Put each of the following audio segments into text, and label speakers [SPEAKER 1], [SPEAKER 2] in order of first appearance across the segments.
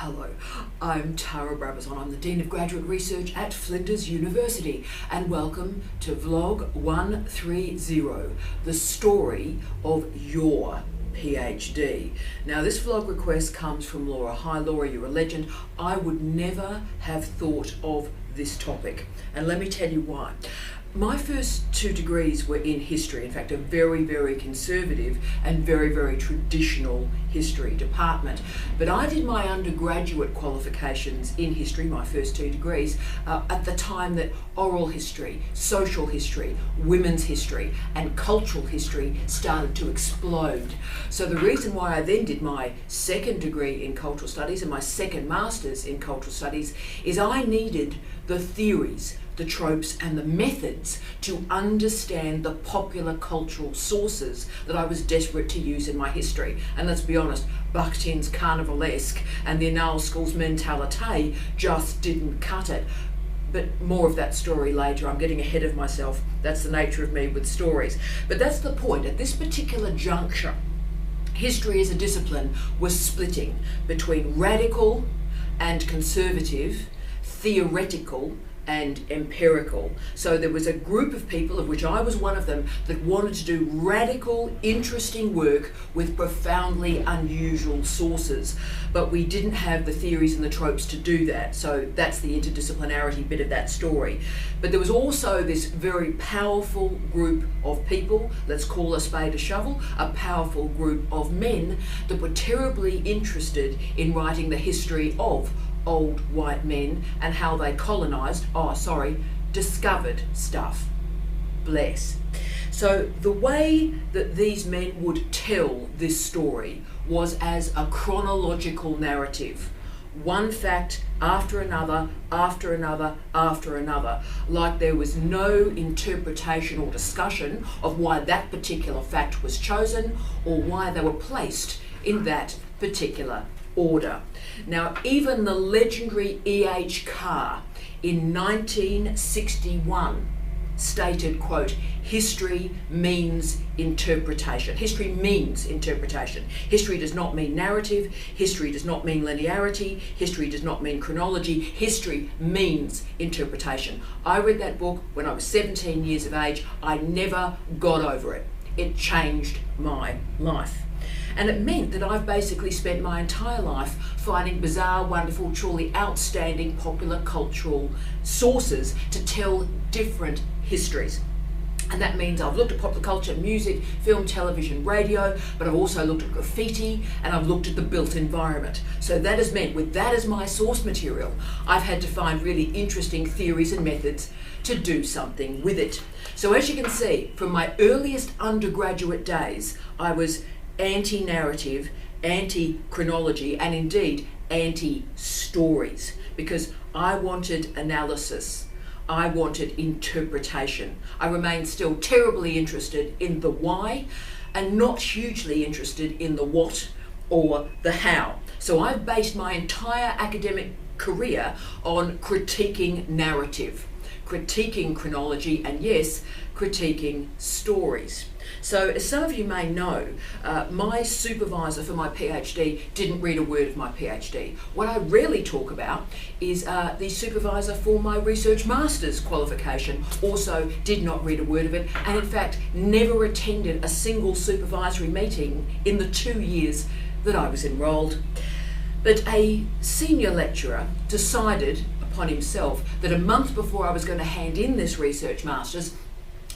[SPEAKER 1] Hello, I'm Tara Brabazon. I'm the Dean of Graduate Research at Flinders University, and welcome to Vlog 130, the story of your PhD. Now, this vlog request comes from Laura. Hi Laura, you're a legend. I would never have thought of this topic, and let me tell you why. My first 2 degrees were in history, in fact a very, very conservative and very, very traditional history department. But I did my undergraduate qualifications in history, my first 2 degrees, at the time that oral history, social history, women's history and cultural history started to explode. So the reason why I then did my 2nd degree in cultural studies and my 2nd master's in cultural studies is I needed the theories, the tropes and the methods to understand the popular cultural sources that I was desperate to use in my history. And let's be honest, Bakhtin's carnivalesque and the Annales School's mentalité just didn't cut it. But more of that story later. I'm getting ahead of myself. That's the nature of me with stories. But that's the point. At this particular juncture, history as a discipline was splitting between radical and conservative, theoretical and empirical. So there was a group of people, of which I was one of them, that wanted to do radical, interesting work with profoundly unusual sources. But we didn't have the theories and the tropes to do that. So that's the interdisciplinarity bit of that story. But there was also this very powerful group of people, let's call a spade a shovel, a powerful group of men that were terribly interested in writing the history of old white men and how they discovered stuff. Bless. So the way that these men would tell this story was as a chronological narrative. One fact after another, after another, after another, like there was no interpretation or discussion of why that particular fact was chosen or why they were placed in that particular order. Now, even the legendary E.H. Carr in 1961 stated, quote, history means interpretation. History means interpretation. History does not mean narrative. History does not mean linearity. History does not mean chronology. History means interpretation. I read that book when I was 17 years of age. I never got over it. It changed my life. And it meant that I've basically spent my entire life finding bizarre, wonderful, truly outstanding popular cultural sources to tell different histories. And that means I've looked at popular culture, music, film, television, radio, but I've also looked at graffiti and I've looked at the built environment. So that has meant, with that as my source material, I've had to find really interesting theories and methods to do something with it. So as you can see, from my earliest undergraduate days, I was anti-narrative, anti-chronology, and indeed anti-stories, because I wanted analysis. I wanted interpretation. I remain still terribly interested in the why and not hugely interested in the what or the how. So I've based my entire academic career on critiquing narrative, critiquing chronology, and yes, critiquing stories. So as some of you may know, my supervisor for my PhD didn't read a word of my PhD. What I rarely talk about is the supervisor for my research master's qualification also did not read a word of it, and in fact never attended a single supervisory meeting in the 2 years that I was enrolled. But a senior lecturer decided upon himself that a month before I was going to hand in this research master's,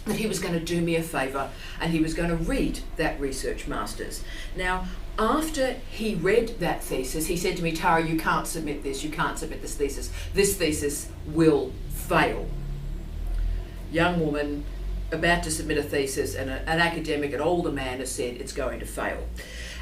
[SPEAKER 1] that he was going to do me a favour and he was going to read that research master's. Now, after he read that thesis, he said to me, Tara, you can't submit this, you can't submit this thesis. This thesis will fail. Young woman about to submit a thesis, and an academic, an older man, has said it's going to fail.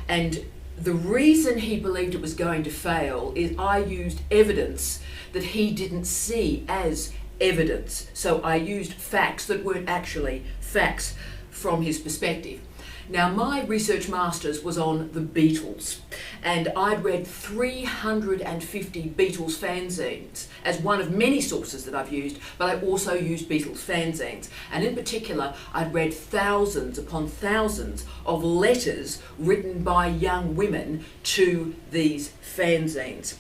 [SPEAKER 1] And the reason he believed it was going to fail is I used evidence that he didn't see as evidence. So I used facts that weren't actually facts from his perspective. Now, my research master's was on the Beatles, and I'd read 350 Beatles fanzines as one of many sources that I've used, but I also used Beatles fanzines. And in particular, I'd read thousands upon thousands of letters written by young women to these fanzines.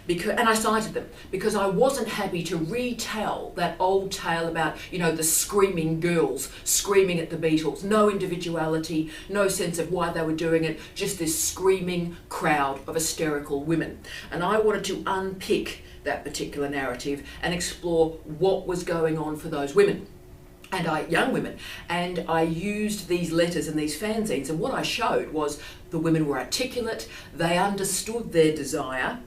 [SPEAKER 1] And I cited them because I wasn't happy to retell that old tale about, the screaming girls screaming at the Beatles. No individuality, no sense of why they were doing it, just this screaming crowd of hysterical women. And I wanted to unpick that particular narrative and explore what was going on for those women. Young women, and I used these letters and these fanzines, and what I showed was the women were articulate, they understood their desire,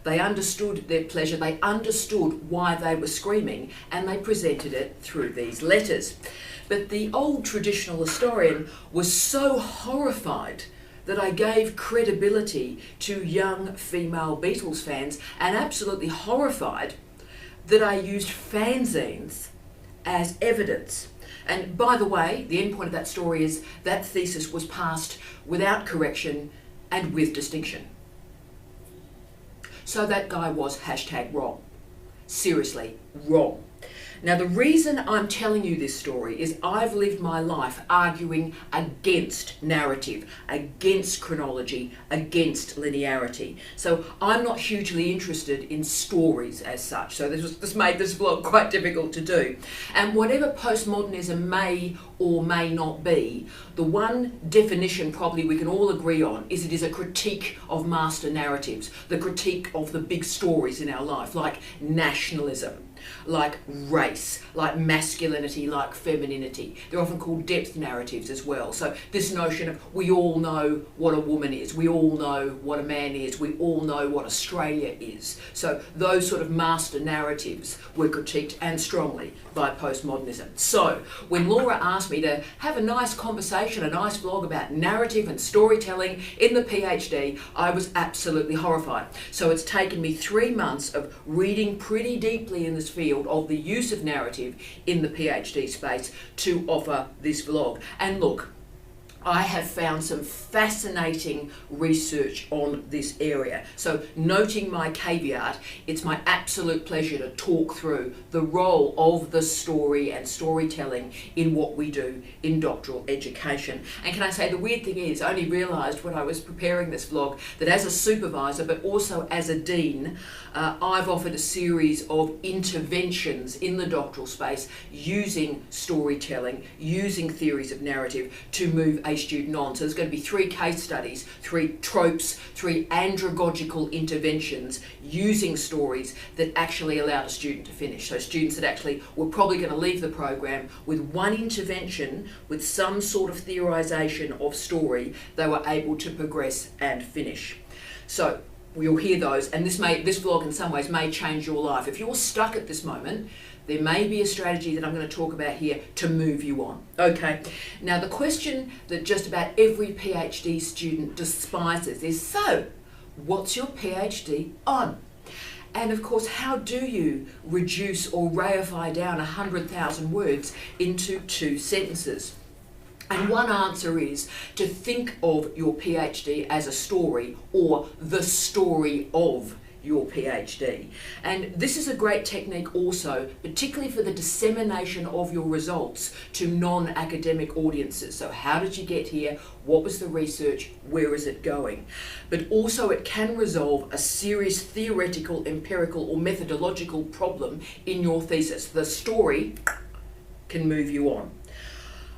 [SPEAKER 1] they understood their pleasure, they understood why they were screaming, and they presented it through these letters. But the old traditional historian was so horrified that I gave credibility to young female Beatles fans, and absolutely horrified that I used fanzines as evidence. And by the way, the end point of that story is that thesis was passed without correction and with distinction. So that guy was #wrong. Seriously, wrong. Now, the reason I'm telling you this story is I've lived my life arguing against narrative, against chronology, against linearity. So I'm not hugely interested in stories as such. So this made this vlog quite difficult to do. And whatever postmodernism may or may not be, the one definition probably we can all agree on is it is a critique of master narratives, the critique of the big stories in our life, like nationalism, like race, like masculinity, like femininity. They're often called depth narratives as well. So this notion of we all know what a woman is, we all know what a man is, we all know what Australia is. So those sort of master narratives were critiqued, and strongly, by postmodernism. So when Laura asked me to have a nice conversation, a nice vlog about narrative and storytelling in the PhD, I was absolutely horrified. So it's taken me 3 months of reading pretty deeply in this field of the use of narrative in the PhD space to offer this vlog. And look, I have found some fascinating research on this area. So noting my caveat, it's my absolute pleasure to talk through the role of the story and storytelling in what we do in doctoral education. And can I say, the weird thing is, I only realised when I was preparing this vlog that as a supervisor, but also as a dean, I've offered a series of interventions in the doctoral space using storytelling, using theories of narrative to move a student on. So there's going to be 3 case studies, 3 tropes, 3 andragogical interventions using stories that actually allowed a student to finish. So students that actually were probably going to leave the program with 1 intervention with some sort of theorisation of story, they were able to progress and finish. So you'll hear those, and this vlog in some ways may change your life. If you're stuck at this moment, there may be a strategy that I'm going to talk about here to move you on. Okay, now the question that just about every PhD student despises is, so what's your PhD on? And of course, how do you reduce or reify down 100,000 words into 2 sentences? And one answer is to think of your PhD as a story, or the story of your PhD. And this is a great technique also, particularly for the dissemination of your results to non-academic audiences. So how did you get here? What was the research? Where is it going? But also it can resolve a serious theoretical, empirical or methodological problem in your thesis. The story can move you on.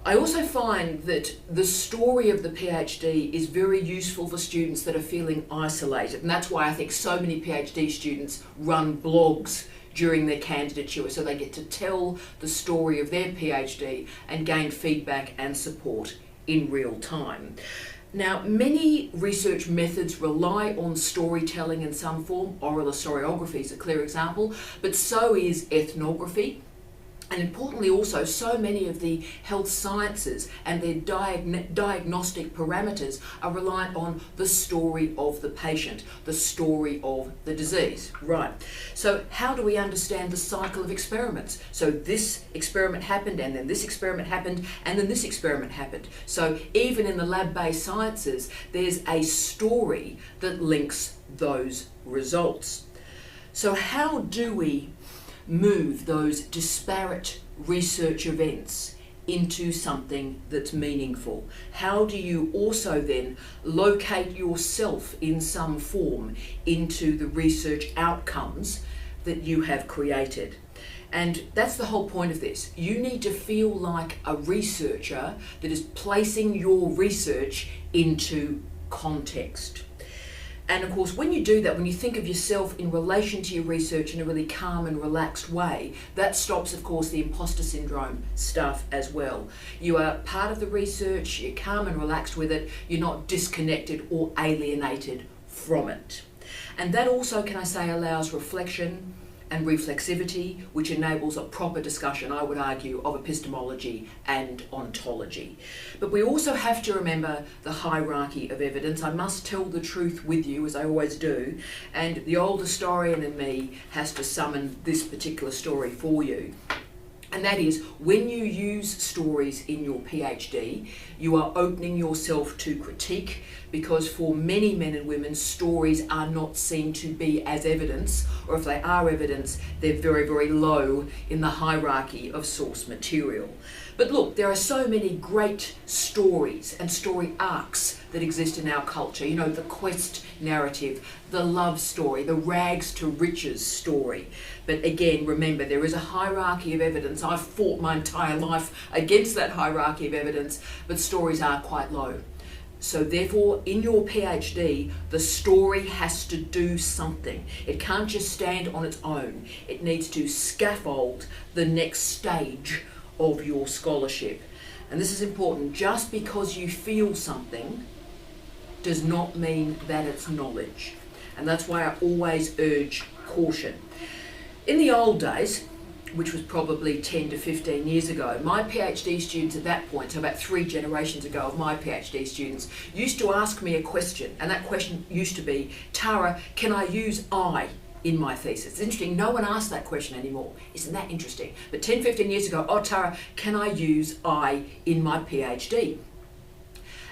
[SPEAKER 1] I also find that the story of the PhD is very useful for students that are feeling isolated, and that's why I think so many PhD students run blogs during their candidature, so they get to tell the story of their PhD and gain feedback and support in real time. Now, many research methods rely on storytelling in some form. Oral historiography is a clear example, but so is ethnography. And importantly also, so many of the health sciences and their diagnostic parameters are reliant on the story of the patient, the story of the disease. Right. So how do we understand the cycle of experiments? So this experiment happened, and then this experiment happened, and then this experiment happened. So even in the lab-based sciences, there's a story that links those results. So how do we move those disparate research events into something that's meaningful? How do you also then locate yourself in some form into the research outcomes that you have created? And that's the whole point of this. You need to feel like a researcher that is placing your research into context. And of course, when you do that, when you think of yourself in relation to your research in a really calm and relaxed way, that stops, of course, the imposter syndrome stuff as well. You are part of the research, you're calm and relaxed with it, you're not disconnected or alienated from it. And that also, can I say, allows reflection and reflexivity, which enables a proper discussion, I would argue, of epistemology and ontology. But we also have to remember the hierarchy of evidence. I must tell the truth with you, as I always do, and the old historian in me has to summon this particular story for you. And that is, when you use stories in your PhD, you are opening yourself to critique, because for many men and women, stories are not seen to be as evidence, or if they are evidence, they're very, very low in the hierarchy of source material. But look, there are so many great stories and story arcs that exist in our culture. You know, the quest narrative, the love story, the rags to riches story. But again, remember, there is a hierarchy of evidence. I've fought my entire life against that hierarchy of evidence, but stories are quite low. So therefore, in your PhD, the story has to do something. It can't just stand on its own. It needs to scaffold the next stage of your scholarship. And this is important. Just because you feel something does not mean that it's knowledge. And that's why I always urge caution. In the old days, which was probably 10 to 15 years ago, my PhD students at that point, so about 3 generations ago of my PhD students, used to ask me a question, and that question used to be, Tara, can I use I in my thesis? It's interesting, no one asks that question anymore. Isn't that interesting? But 10, 15 years ago, oh Tara, can I use I in my PhD?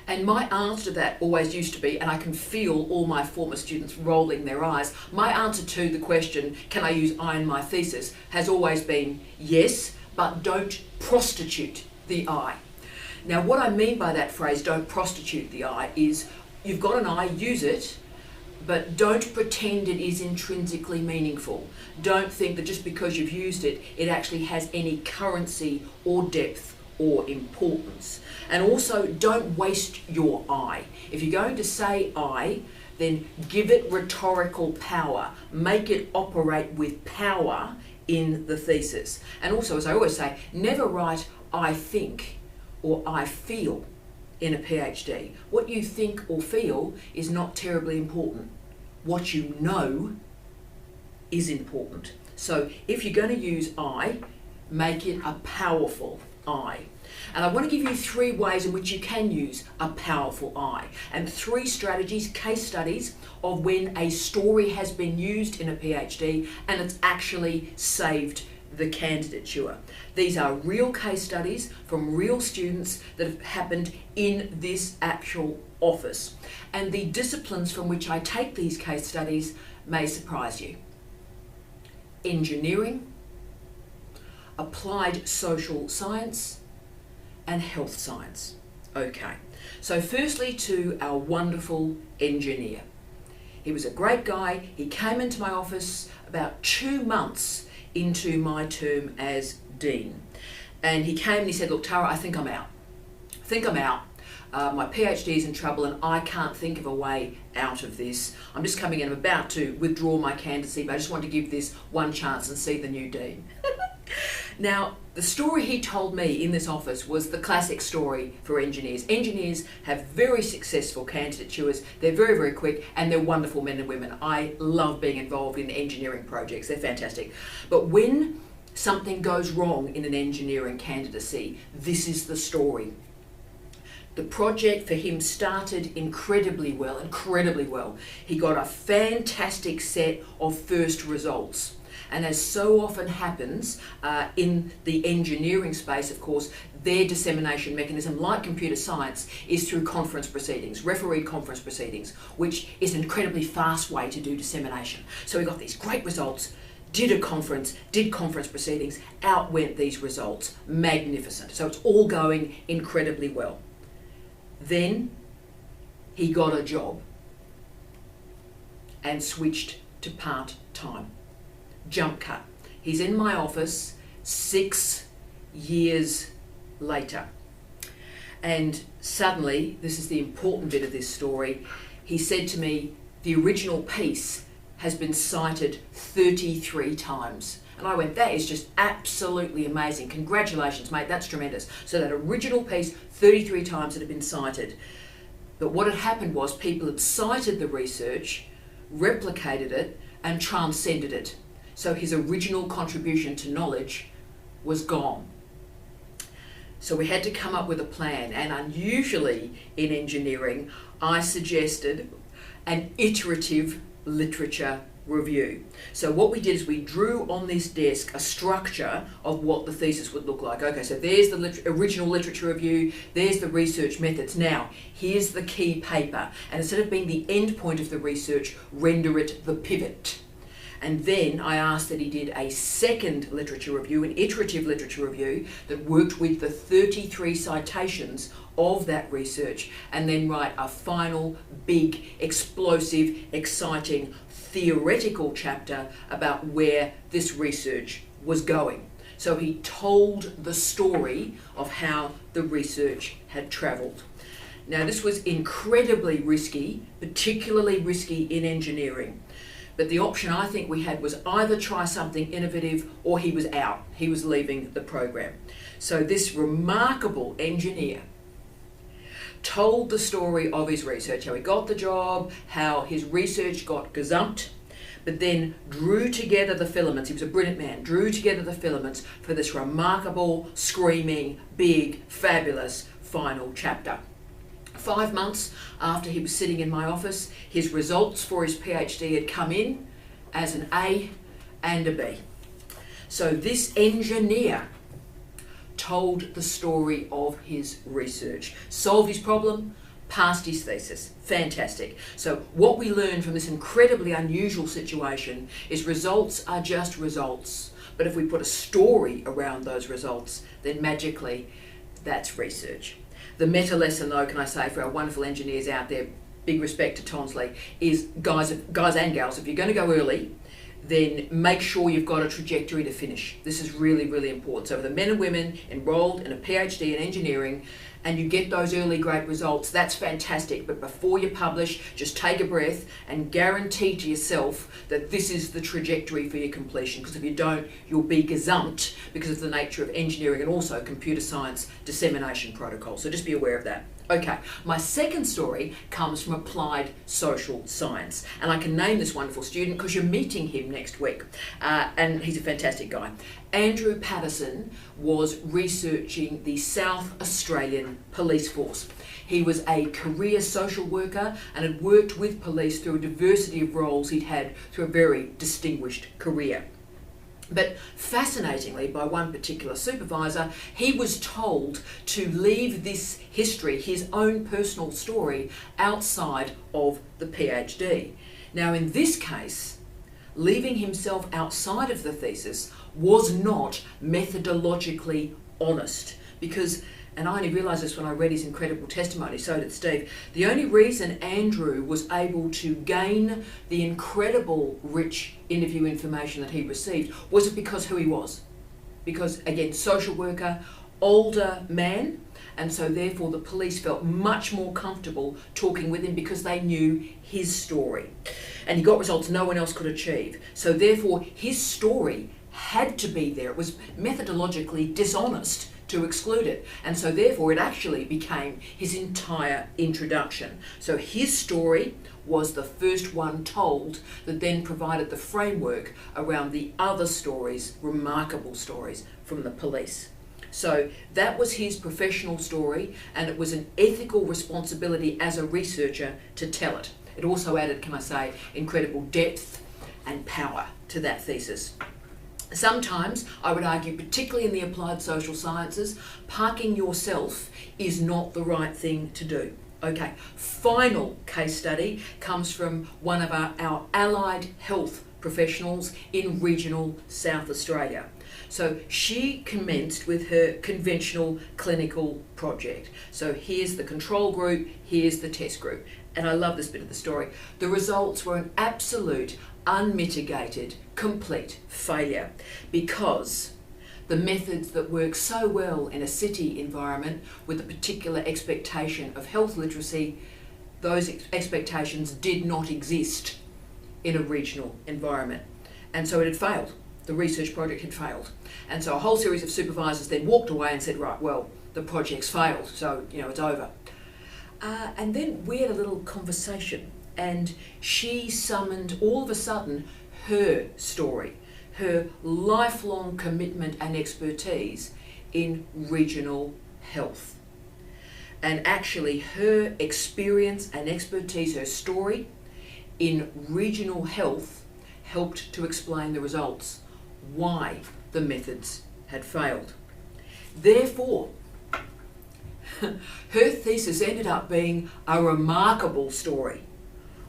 [SPEAKER 1] And my answer to that always used to be, and I can feel all my former students rolling their eyes, my answer to the question, can I use I in my thesis, has always been yes, but don't prostitute the I. Now what I mean by that phrase, don't prostitute the I, is you've got an I, use it, but don't pretend it is intrinsically meaningful. Don't think that just because you've used it, it actually has any currency or depth or importance. And also, don't waste your I. If you're going to say I, then give it rhetorical power. Make it operate with power in the thesis. And also, as I always say, never write I think or I feel in a PhD. What you think or feel is not terribly important. What you know is important. So if you're going to use I, make it a powerful I. And I want to give you 3 ways in which you can use a powerful I, and 3 strategies, case studies of when a story has been used in a PhD and it's actually saved the candidature. These are real case studies from real students that have happened in this actual office. And the disciplines from which I take these case studies may surprise you. Engineering, applied social science, and health science. Okay, so firstly to our wonderful engineer. He was a great guy. He came into my office about 2 months into my term as dean. And he came and he said, look, Tara, I think I'm out. My PhD is in trouble and I can't think of a way out of this. I'm just coming in, I'm about to withdraw my candidacy, but I just want to give this one chance and see the new dean. Now, the story he told me in this office was the classic story for engineers. Engineers have very successful candidatures, they're very, very quick, and they're wonderful men and women. I love being involved in engineering projects, they're fantastic. But when something goes wrong in an engineering candidacy, this is the story. The project for him started incredibly well. He got a fantastic set of first results. And as so often happens in the engineering space, of course, their dissemination mechanism, like computer science, is through conference proceedings, refereed conference proceedings, which is an incredibly fast way to do dissemination. So we got these great results, did a conference, did conference proceedings, out went these results. Magnificent. So it's all going incredibly well. Then he got a job and switched to part-time. Jump cut. He's in my office 6 years later. And suddenly, this is the important bit of this story, he said to me, the original piece has been cited 33 times. And I went, that is just absolutely amazing. Congratulations, mate, that's tremendous. So that original piece, 33 times it had been cited. But what had happened was people had cited the research, replicated it, and transcended it. So his original contribution to knowledge was gone. So we had to come up with a plan, and unusually in engineering, I suggested an iterative literature review. So what we did is we drew on this desk a structure of what the thesis would look like. Okay, so there's the original literature review, there's the research methods. Now, here's the key paper, and instead of being the end point of the research, render it the pivot. And then I asked that he did a second literature review, an iterative literature review that worked with the 33 citations of that research, and then write a final, big, explosive, exciting, theoretical chapter about where this research was going. So he told the story of how the research had travelled. Now, this was incredibly risky, particularly risky in engineering. But the option I think we had was either try something innovative or he was out. He was leaving the program. So this remarkable engineer told the story of his research, how he got the job, how his research got gazumped, but then drew together the filaments. He was a brilliant man, drew together the filaments for this remarkable, screaming, big, fabulous final chapter. 5 months after he was sitting in my office, his results for his PhD had come in as an A and a B. So this engineer told the story of his research, solved his problem, passed his thesis. Fantastic. So what we learned from this incredibly unusual situation is results are just results. But if we put a story around those results, then magically that's research. The meta lesson, though, can I say, for our wonderful engineers out there, big respect to Tonsley, is guys and gals, if you're going to go early, then make sure you've got a trajectory to finish. This is really, really important. So for the men and women enrolled in a PhD in engineering, and you get those early great results, that's fantastic. But before you publish, just take a breath and guarantee to yourself that this is the trajectory for your completion. Because if you don't, you'll be gazumped because of the nature of engineering and also computer science dissemination protocol. So just be aware of that. Okay, my second story comes from applied social science, and I can name this wonderful student because you're meeting him next week, and he's a fantastic guy. Andrew Patterson was researching the South Australian police force. He was a career social worker and had worked with police through a diversity of roles he'd had through a very distinguished career. But fascinatingly, by one particular supervisor, he was told to leave this history, his own personal story, outside of the PhD. Now, in this case, leaving himself outside of the thesis was not methodologically honest, because, and I only realised this when I read his incredible testimony, so did Steve, the only reason Andrew was able to gain the incredible rich interview information that he received was because who he was. Because, again, social worker, older man, and so therefore the police felt much more comfortable talking with him because they knew his story. And he got results no one else could achieve. So therefore his story had to be there. It was methodologically dishonest to exclude it. And so therefore it actually became his entire introduction. So his story was the first one told that then provided the framework around the other stories, remarkable stories from the police. So that was his professional story, and it was an ethical responsibility as a researcher to tell it. It also added, can I say, incredible depth and power to that thesis. Sometimes, I would argue, particularly in the applied social sciences, parking yourself is not the right thing to do. Okay, final case study comes from one of our allied health professionals in regional South Australia. So she commenced with her conventional clinical project. So here's the control group, here's the test group. And I love this bit of the story. The results were an absolute, unmitigated, complete failure, because the methods that work so well in a city environment with a particular expectation of health literacy, those expectations did not exist in a regional environment. And so it had failed. The research project had failed. And so a whole series of supervisors then walked away and said, right, well, the project's failed, so, it's over. And then we had a little conversation, and she summoned all of a sudden her story, her lifelong commitment and expertise in regional health. And actually her experience and expertise, her story in regional health, helped to explain the results, why the methods had failed. Therefore, her thesis ended up being a remarkable story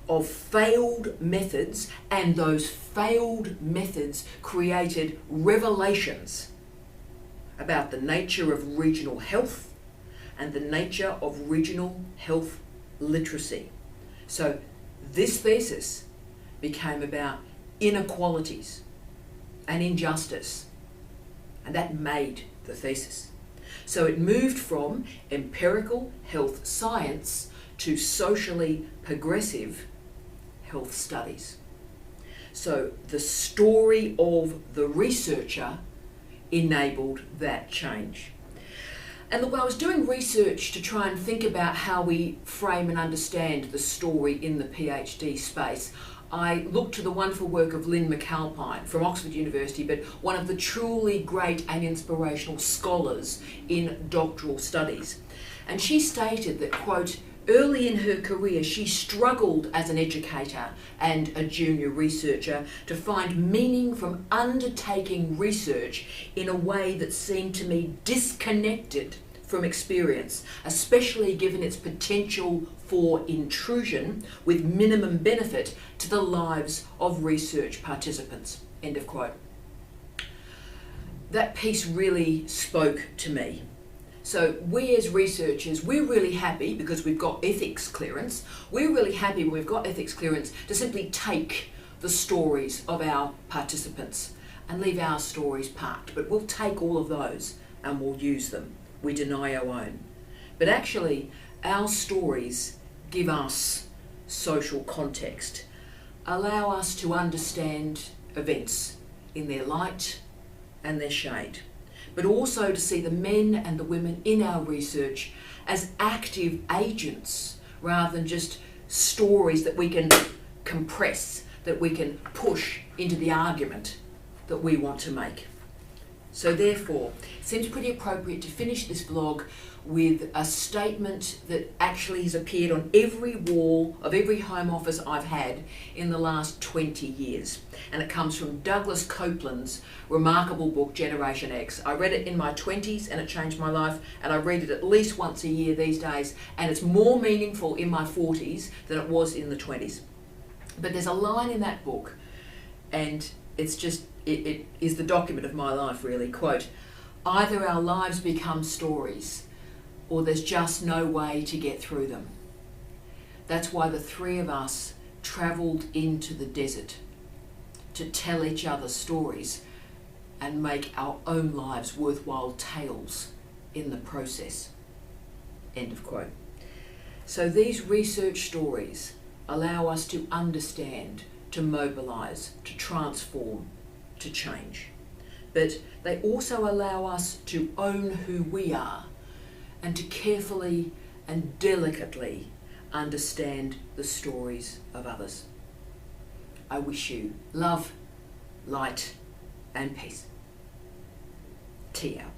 [SPEAKER 1] of failed methods, and those failed methods created revelations about the nature of regional health and the nature of regional health literacy. So this thesis became about inequalities and injustice, and that made the thesis. So it moved from empirical health science to socially progressive health studies. So the story of the researcher enabled that change. And look, when I was doing research to try and think about how we frame and understand the story in the PhD space, I looked to the wonderful work of Lynn McAlpine from Oxford University, but one of the truly great and inspirational scholars in doctoral studies. And she stated that, quote, early in her career, she struggled as an educator and a junior researcher to find meaning from undertaking research in a way that seemed to me disconnected from experience, especially given its potential for intrusion with minimum benefit to the lives of research participants. End of quote. That piece really spoke to me. So we as researchers, we're really happy because we've got ethics clearance. We're really happy when we've got ethics clearance to simply take the stories of our participants and leave our stories parked. But we'll take all of those and we'll use them. We deny our own. But actually, our stories give us social context, allow us to understand events in their light and their shade, but also to see the men and the women in our research as active agents rather than just stories that we can compress, that we can push into the argument that we want to make. So therefore, it seems pretty appropriate to finish this vlog with a statement that actually has appeared on every wall of every home office I've had in the last 20 years. And it comes from Douglas Copeland's remarkable book, Generation X. I read it in my 20s and it changed my life, and I read it at least once a year these days, and it's more meaningful in my 40s than it was in the 20s. But there's a line in that book, and it's just, it is the document of my life really, quote, either our lives become stories or there's just no way to get through them. That's why the three of us travelled into the desert to tell each other stories and make our own lives worthwhile tales in the process. End of quote. So these research stories allow us to understand, to mobilise, to transform, to change. but they also allow us to own who we are and to carefully and delicately understand the stories of others. I wish you love, light, and peace. Tea out.